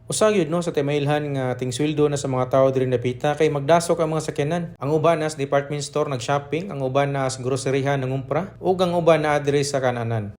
Usa gyud no sa timailhan nga ting sweldo na sa mga tawo diri napita kay magdasok ang mga sakyanan. Ang uban nas department store nag-shopping, ang uban nas groceryhan nangumpra, ug ang uban naa diri sa kananan.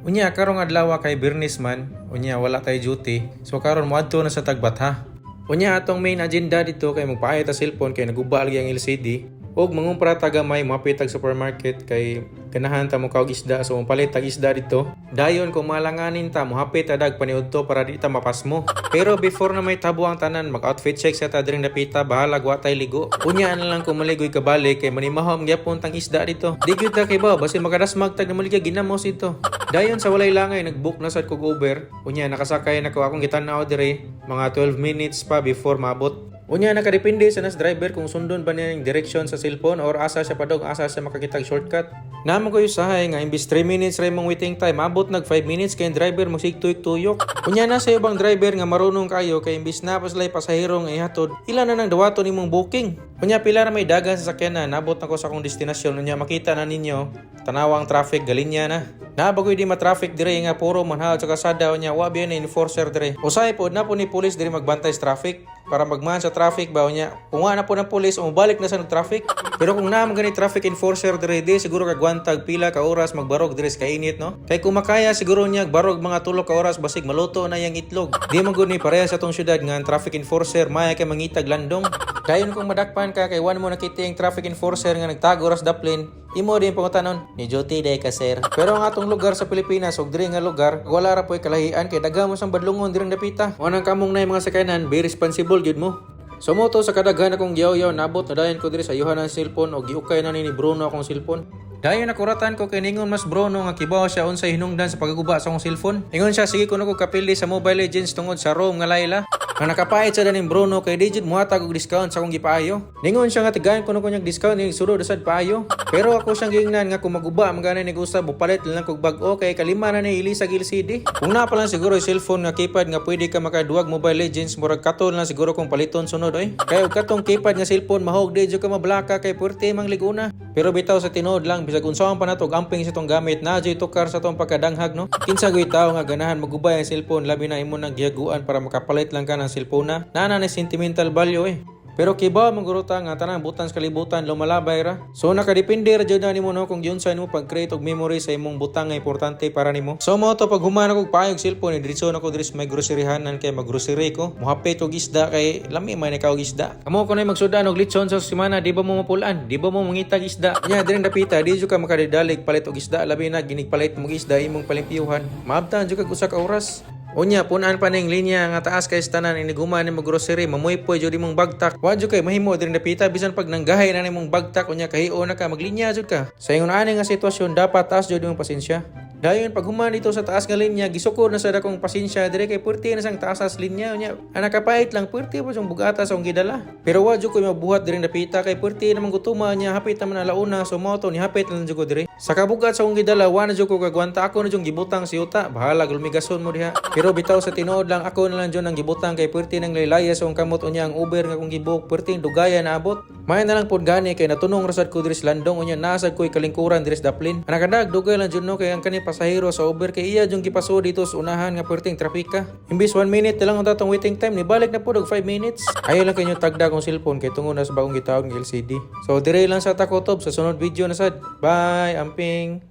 Unya karong adlaw kay Bernis man, unya wala tay duty, so karon moadto na sa Tagbatha. Unya atong main agenda dito kay magpaayot ta cellphone kay naguba lagi ang LCD. Og mangumpra taga may mapitag supermarket kay ganahan ta mo kaog isda so palit tag isda dito. Dayon kung malanganin ta mohapit adag paniudto para di ta mapasmo. Pero before na may tabo ang tanan mag-outfit check sa ta diring napita bahalag wa tay ligo. Unya na lang kung maligoy ka balik kay manimahom gyapon tang isda dito. Di gyud ta kay ba basin makadasmag tag na maligya ginamos ito. Dayon sa walay langay nagbook na sad kog Uber. Unya nakasakay na ko akong gitan-aw dire mga 12 minutes pa before maabot. Unya nakadepende sa nas driver kung sundon ba niya yung direksyon sa cellphone or asa siya padong asa siya makakitag shortcut. Namo ko usahay nga imbis 3 minutes ray mong waiting time abot nag 5 minutes kay driver mo sigtuyok-tuyok. Unya na sa ibang driver nga marunong kayo kay imbis na paslay pasahero nga ihatod ila na nang dawaton nimong booking. Unya pila ra may dagan sa sakyanan nabot na ko sa akong destinasyon unya makita na ninyo tanawang traffic galinya na. Nabagoy di ma-traffic dire nga puro manhaod sa kasada unya wa biya na enforcer dire. Usay pod na po ni pulis dire magbantay sa traffic para magman sa traffic ba unya. Kung na po ng pulis umabalik na sa traffic. Pero kung na gani traffic enforcer dire di siguro kagwantag pila ka oras magbarog dire sa kainit no. Kay kung makaya siguro niya barog mga 3 ka oras basig maluto na yang itlog. Di man gud ni pareha sa tong syudad nga traffic enforcer maya kay mangitag landong. Dayon kung madakpan ka kay wan mo nakita yung traffic enforcer nga nagtago ras daplin imo din pangutanon ni duty day ka sir. Pero ang atong lugar sa Pilipinas ug diri nga lugar wala ra poy kalahian kay daghan mo sang badlungon diri napita. Wanang kamong nay mga sakyanan be responsible gyud mo. So mo to sa kadaghan akong giyaw-yaw nabot na dayon ko diri sa yuhan ng cellphone o giukay na ni Bruno akong cellphone. Dayon nakuratan ko kay ningon mas Bruno nga kibaw siya unsay hinungdan sa pagaguba sa akong cellphone. Ingon siya sige kuno ko kapili sa Mobile Legends tungod sa ROM nga Layla. Nga nakapait sa daning Bruno kay digit muhatag og discount sa akong gipaayo. Ningon siya nga tigayon kuno ko niyang discount ning sulod sad paayo. Pero ako siyang gingnan nga kung maguba magana ni usab bupalit lang kog bag-o kay kalima na ni ilisag LCD. Kung na pa lang siguro yung cellphone nga keypad nga pwede ka makaduwag Mobile Legends murag katon lang siguro kung paliton sunod oy. Kay og katong keypad nga cellphone mahog di ka mablaka kay puwerte mang liguna. Pero bitaw sa tinuod lang bisag unsaon pa nato amping sa tong gamit na jay tukar sa tong pagkadanghag no. Kinsa gyud tawo nga ganahan magubay ang cellphone labi na imo nang gihaguan para makapalit lang ka ng cellphone na. Nana ni sentimental value eh. Pero kibaw manguruta nga tanang butang sa kalibutan lumalabay ra. So nakadepende ra jud na nimo no kung giunsa nimo pag-create og memory sa imong butang nga importante para nimo. So mo to pag humana kog paayog cellphone diretso na ko diri sa may groceryhanan kay maggrocery ko. Mohapit og isda kay lami may nakaog isda. Kamo ko nay magsudan og litson sa semana di ba mo mapulan? Di ba mo mangitag isda? Nya diri dapita di jud ka makadidalig palit og isda labi na ginigpalit mong isda imong palimpiyuhan. Maabtan jud kag usa ka oras. Unya punan pa ning linya nga taas kay tanan iniguman ni grocery mamoy po jud imong bagtak. Wa jud kay mahimo diri napita bisan pag nanggahay na nimong bagtak unya kahio na ka maglinya jud ka. Sa ingon ani nga sitwasyon dapat taas jud imong pasensya. Dayon pag human dito sa taas nga linya gisukod na sa dakong pasensya dire kay puwerte na sang taas as linya unya. Ana kapait lang puwerte pa siyang bugata sa akong gidala. Pero wa jud ko mabuhat diri napita kay puwerte namang gutuma niya hapit naman na launa so moto ni hapit lang jud ko diri. Sa kabugat sa akong gidala wa na jud ko kagwanta ako na jud gibutang si uta bahala gulmigason mo diha. Pero bitaw sa tinuod lang ako na lang jud nang gibutang kay puwerte nang laylaya sa akong kamot unya ang Uber nga akong gibuk puwerte dugaya na abot. May na lang pod gani kay natunong rasad ko diri sa landong unya nasad ko'y kalingkuran diri sa daplin. Ana kadag dugay lang jud no kay ang kani pasahero sa Uber kay iya jung gipaso dito sa unahan nga puwerteng trapika. Imbis 1 minute lang ang tatong waiting time ni balik na pod og 5 minutes. Ayo lang kanyo tagda kong cellphone kay tungo na sa bagong gitawag ng LCD. So dire lang sa takotob sa sunod video na sad. Bye, amping.